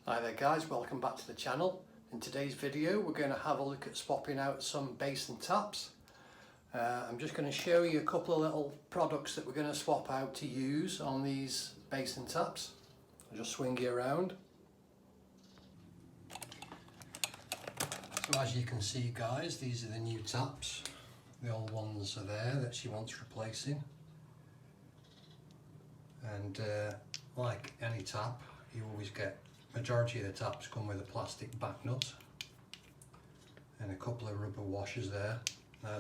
Hi there guys, welcome back to the channel. In today's video we're going to have a look at swapping out some basin taps. I'm just going to show you a couple of little products that we're going to swap out to use on these basin taps. I'll just swing you around. So as you can see guys, these are the new taps. The old ones are there that she wants replacing. And like any tap, you always get, majority of the taps come with a plastic back nut and a couple of rubber washers there.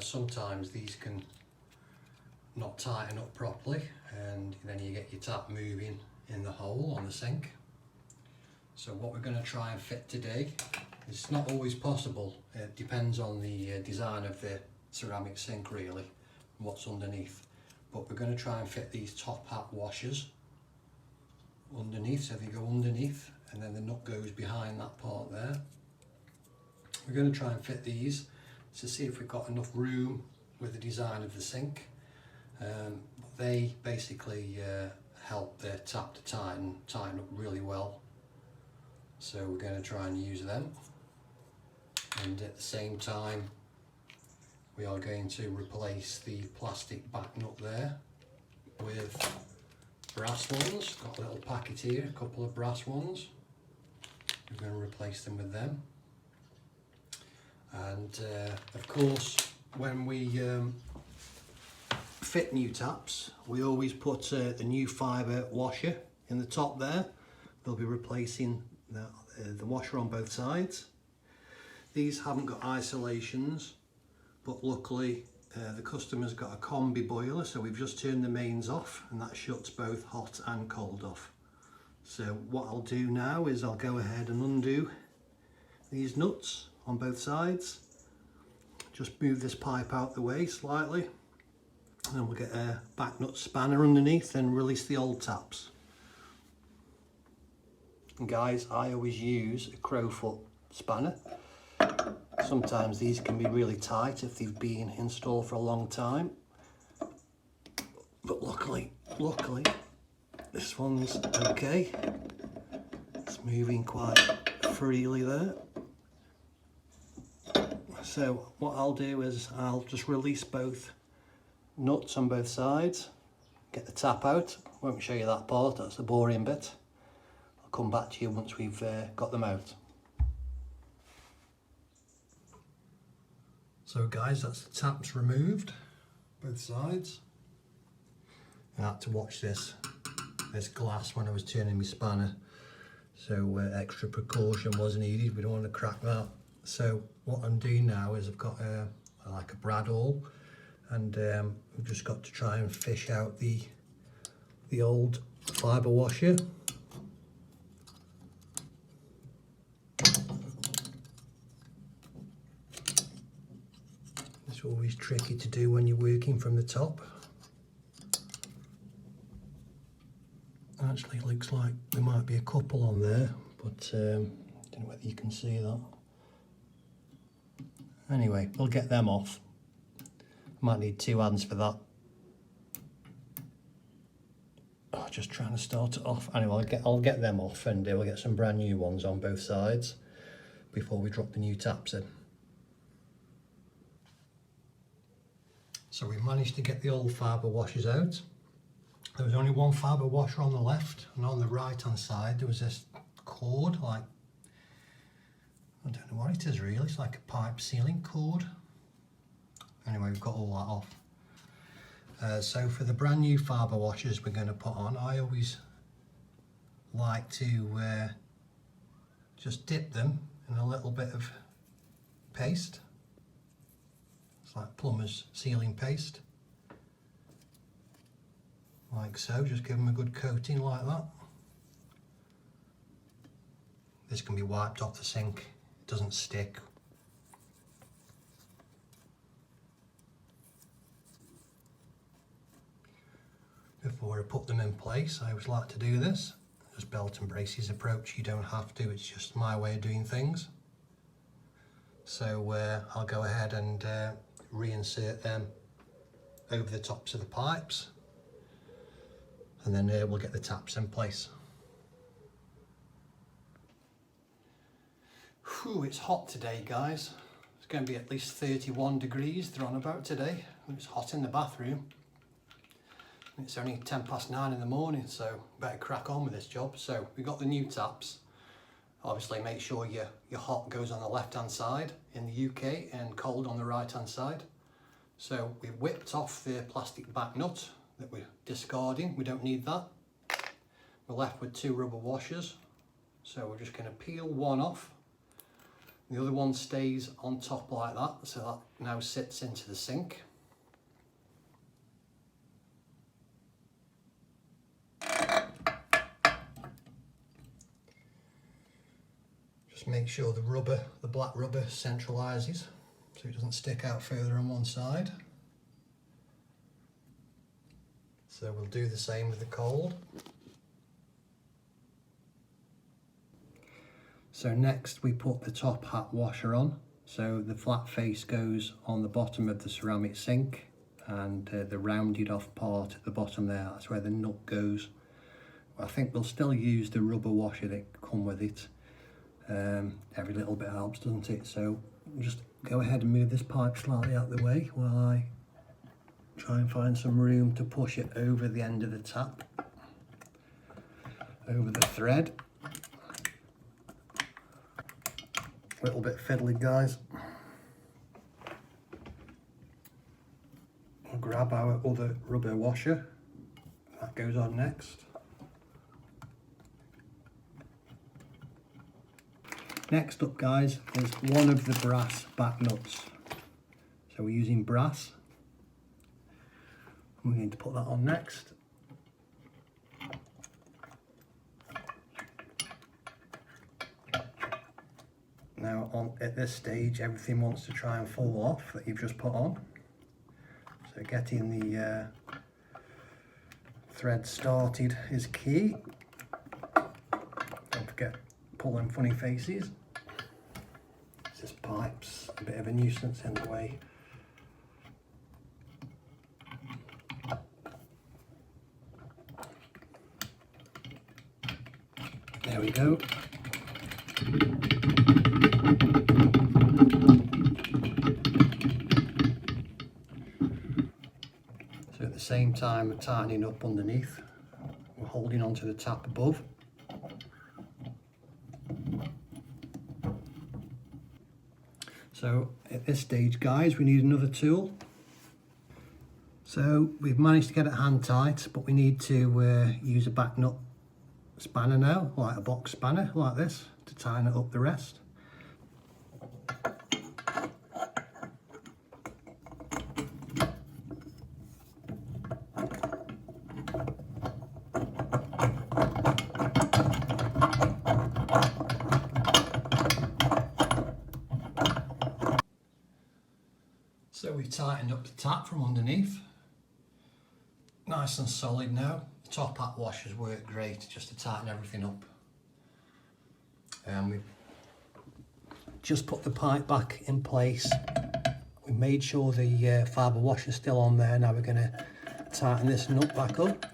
Sometimes these can not tighten up properly and then you get your tap moving in the hole on the sink. So what we're going to try and fit today, it's not always possible, it depends on the design of the ceramic sink really, and what's underneath. But we're going to try and fit these top hat washers underneath, so they go underneath and then the nut goes behind that part there. We're going to try and fit these to see if we've got enough room with the design of the sink. They basically help the tap to tighten up really well, so we're going to try and use them. And at the same time we are going to replace the plastic back nut there with brass ones. Got a little packet here, a couple of brass ones. We're going to replace them with them. And of course when we fit new taps we always put the new fibre washer in the top there. We'll be replacing the washer on both sides. These haven't got isolations, but luckily the customer's got a combi boiler, so we've just turned the mains off and that shuts both hot and cold off. So what I'll do now is I'll go ahead and undo these nuts on both sides. Just move this pipe out the way slightly and then we'll get a back nut spanner underneath and release the old taps. And guys, I always use a crowfoot spanner. Sometimes these can be really tight if they've been installed for a long time, but luckily this one's okay. It's moving quite freely there. So what I'll do is I'll just release both nuts on both sides, get the tap out. Won't show you that part, that's the boring bit. I'll come back to you once we've got them out. So guys, that's the taps removed, both sides. I had to watch this glass when I was turning my spanner, so extra precaution was needed. We don't want to crack that. So what I'm doing now is I've got like a brad awl, and we've just got to try and fish out the old fibre washer. It's always tricky to do when you're working from the top. Actually, it looks like there might be a couple on there, but I don't know whether you can see that. Anyway, we'll get them off. Might need two hands for that. Oh, just trying to start it off. Anyway, I'll get them off and we'll get some brand new ones on both sides before we drop the new taps in. So we managed to get the old fibre washers out. There was only one fibre washer on the left, and on the right hand side there was this cord, like, I don't know what it is really, it's like a pipe sealing cord. Anyway, we've got all that off. So for the brand new fibre washers we're going to put on, I always like to just dip them in a little bit of paste. It's like plumber's sealing paste, like so. Just give them a good coating like that. This can be wiped off the sink, it doesn't stick. Before I put them in place, I always like to do this. Just belt and braces approach, you don't have to, it's just my way of doing things. So I'll go ahead and reinsert them over the tops of the pipes, and then we'll get the taps in place. Whew, it's hot today, guys. It's going to be at least 31 degrees they're on about today. It's hot in the bathroom. It's only 9:10 in the morning, so better crack on with this job. So we got the new taps. Obviously make sure your hot goes on the left hand side in the UK and cold on the right hand side. So we whipped off the plastic back nut that we're discarding. We don't need that. We're left with 2 rubber washers. So we're just going to peel one off. The other one stays on top like that, so that now sits into the sink. Just make sure the black rubber centralises so it doesn't stick out further on one side. So we'll do the same with the cold. So next we put the top hat washer on. So the flat face goes on the bottom of the ceramic sink, and the rounded off part at the bottom there, that's where the nut goes. I think we'll still use the rubber washer that come with it. Every little bit helps, doesn't it? So just go ahead and move this pipe slightly out of the way while I try and find some room to push it over the end of the tap, over the thread. A little bit fiddly, guys. We'll grab our other rubber washer. That goes on next. Next up, guys, is one of the brass back nuts. So we're using brass. We're going to put that on next. Now at this stage, everything wants to try and fall off that you've just put on. So getting the thread started is key. Don't forget pulling funny faces. This pipe's a bit of a nuisance in the way. There we go. So at the same time we're tightening up underneath, we're holding onto the tap above. So at this stage, guys, we need another tool. So we've managed to get it hand tight, but we need to use a back nut spanner now, like a box spanner like this, to tighten it up the rest. So we've tightened up the tap from underneath. Nice and solid now. The top hat washers work great just to tighten everything up. And we've just put the pipe back in place. We made sure the fibre washer's still on there. Now we're going to tighten this nut back up.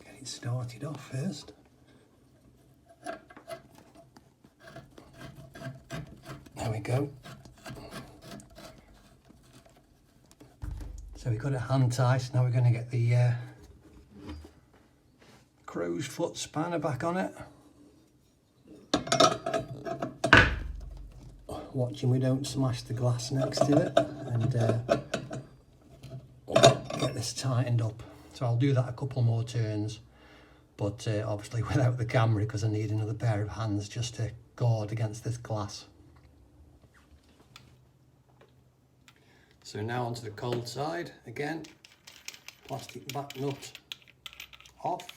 Get it started off first. There we go. So we've got it hand tight. Now we're going to get the crow's foot spanner back on it. Watching we don't smash the glass next to it, and get this tightened up. So I'll do that a couple more turns, but obviously without the camera, because I need another pair of hands just to guard against this glass. So now onto the cold side again. Plastic back nut off.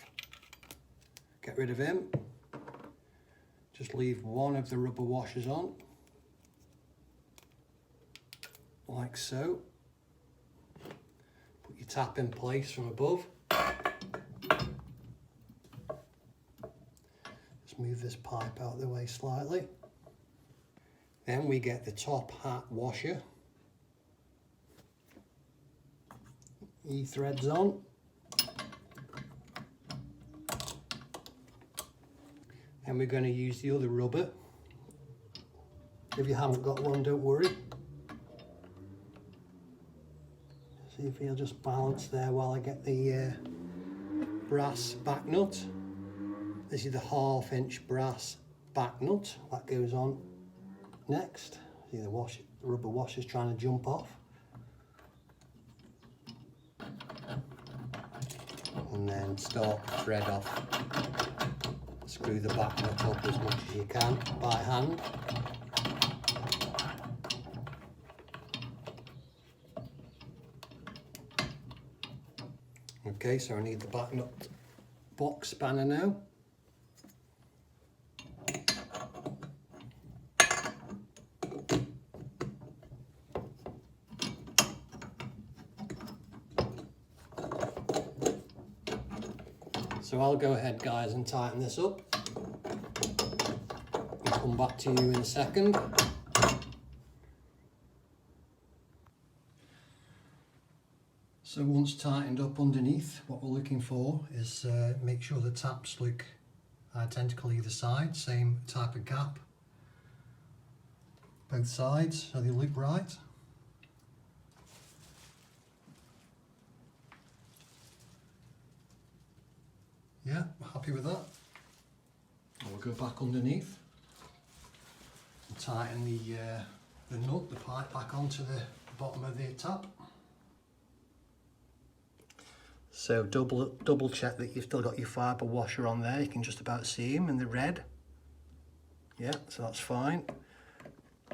Get rid of him. Just leave one of the rubber washers on, like so. Put your tap in place from above. Just move this pipe out of the way slightly. Then we get the top hat washer. E-threads on. And we're going to use the other rubber. If you haven't got one, don't worry. See if he'll just balance there while I get the brass back nut. This is the 1/2 inch brass back nut that goes on next. See the rubber washer's trying to jump off. And then start the thread off. Screw the back nut up as much as you can by hand. Okay, so I need the back nut box spanner now. So I'll go ahead, guys, and tighten this up. I'll come back to you in a second. So once tightened up underneath, what we're looking for is make sure the taps look identical either side, same type of gap, both sides, so they look right. Yeah, happy with that. We'll go back underneath and tighten the nut, the pipe back onto the bottom of the tap. So double check that you've still got your fibre washer on there. You can just about see him in the red. Yeah, so that's fine.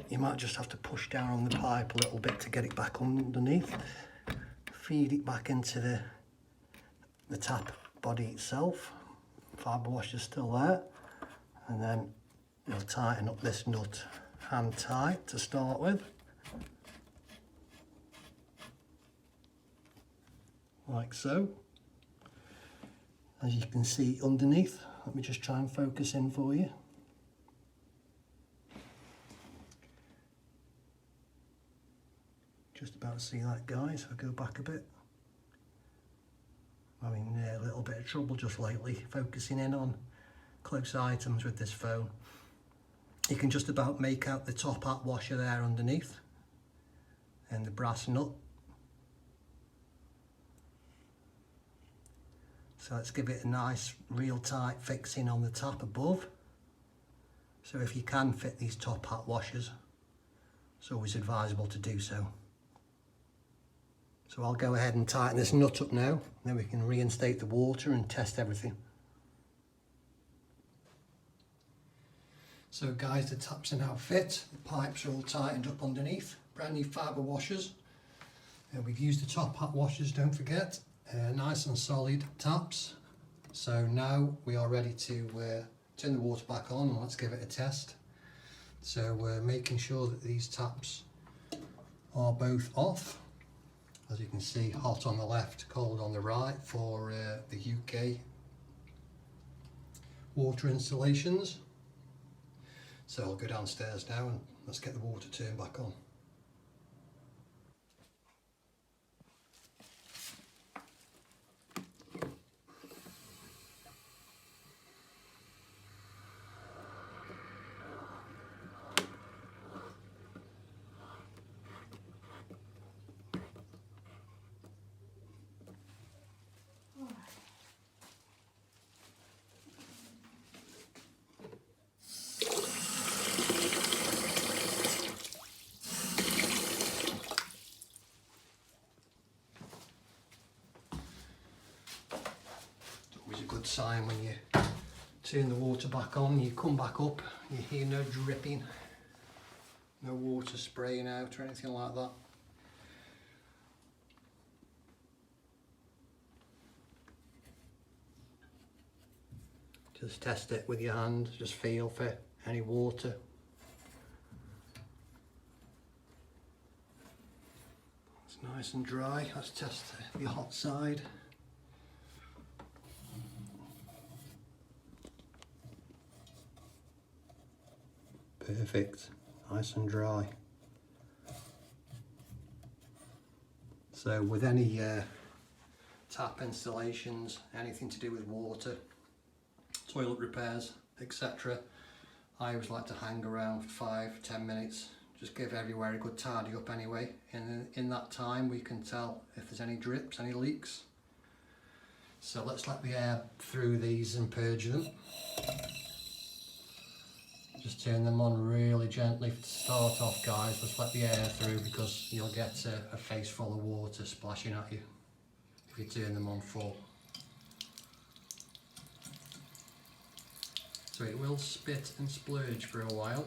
You might just have to push down on the pipe a little bit to get it back underneath. Feed it back into the tap body itself. Fibre washer's still there. And then you'll tighten up this nut hand tight to start with. Like so. As you can see underneath, let me just try and focus in for you. Just about to see that, guys. I'll go back a bit. I'm having a little bit of trouble just lately focusing in on close items with this phone. You can just about make out the top hat washer there underneath and the brass nut. So let's give it a nice real tight fixing on the tap above. So if you can fit these top hat washers, it's always advisable to do so. So I'll go ahead and tighten this nut up now, then we can reinstate the water and test everything. So guys, the taps are now fit, the pipes are all tightened up underneath, brand new fibre washers. We've used the top hat washers, don't forget. Nice and solid taps. So now we are ready to turn the water back on and let's give it a test. So we're making sure that these taps are both off. As you can see, hot on the left, cold on the right for the UK water installations. So I'll go downstairs now and let's get the water turned back on. Good sign when you turn the water back on, you come back up, you hear no dripping, no water spraying out or anything like that. Just test it with your hand, just feel for any water. It's nice and dry. Let's test the hot side. Perfect, nice and dry. So with any tap installations, anything to do with water, toilet repairs, etc. I always like to hang around for 5-10 minutes, just give everywhere a good tidy up anyway, and in that time we can tell if there's any drips, any leaks. So let's let the air through these and purge them. Just turn them on really gently to start off, guys. Let's let the air through, because you'll get a face full of water splashing at you if you turn them on full. So it will spit and splurge for a while,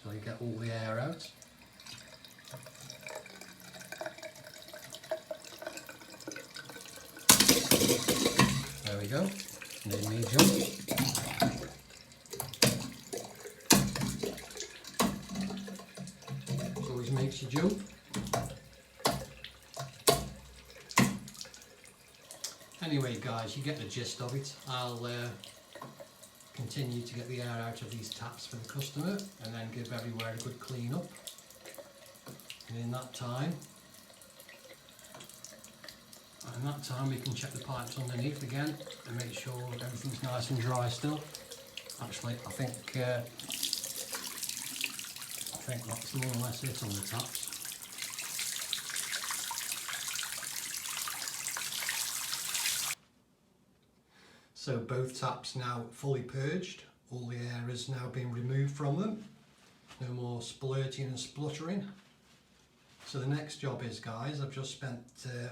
so you get all the air out. There we go, made me jump. Always makes you jump. Anyway guys, you get the gist of it. I'll continue to get the air out of these taps for the customer and then give everywhere a good clean up. And in that time we can check the pipes underneath again and make sure everything's nice and dry still. Actually, I think that's more or less it on the taps. So both taps now fully purged, all the air has now been removed from them. No more splurting and spluttering. So the next job is, guys, I've just spent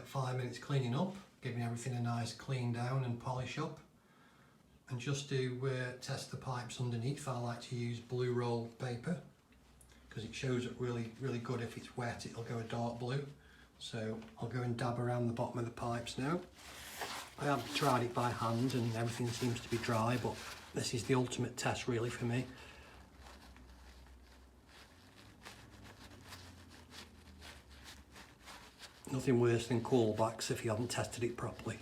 5 minutes cleaning up, giving everything a nice clean down and polish up. And just to test the pipes underneath, I like to use blue roll paper, because it shows it really good. If it's wet, it'll go a dark blue. So I'll go and dab around the bottom of the pipes now. I have tried it by hand and everything seems to be dry, but this is the ultimate test really for me. Nothing worse than callbacks if you haven't tested it properly.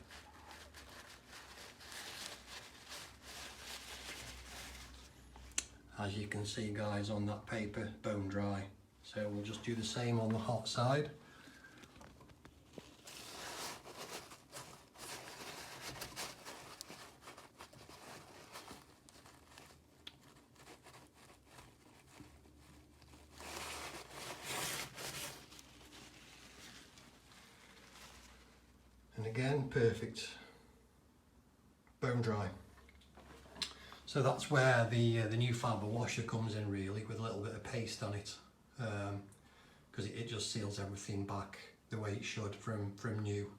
As you can see, guys, on that paper, bone dry. So we'll just do the same on the hot side. And again, perfect, bone dry. So that's where the new Faber washer comes in really, with a little bit of paste on it, because it just seals everything back the way it should from new.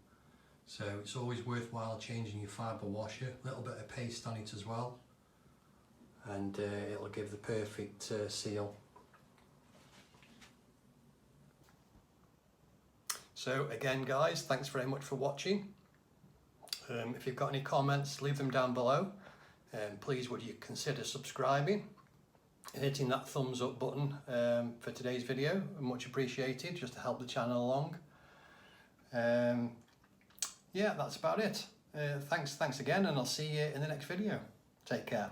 So it's always worthwhile changing your Faber washer, a little bit of paste on it as well, and it'll give the perfect seal. So again, guys, thanks very much for watching. If you've got any comments, leave them down below. Please would you consider subscribing and hitting that thumbs up button for today's video. Much appreciated, just to help the channel along. Yeah, that's about it. Thanks again, and I'll see you in the next video. Take care.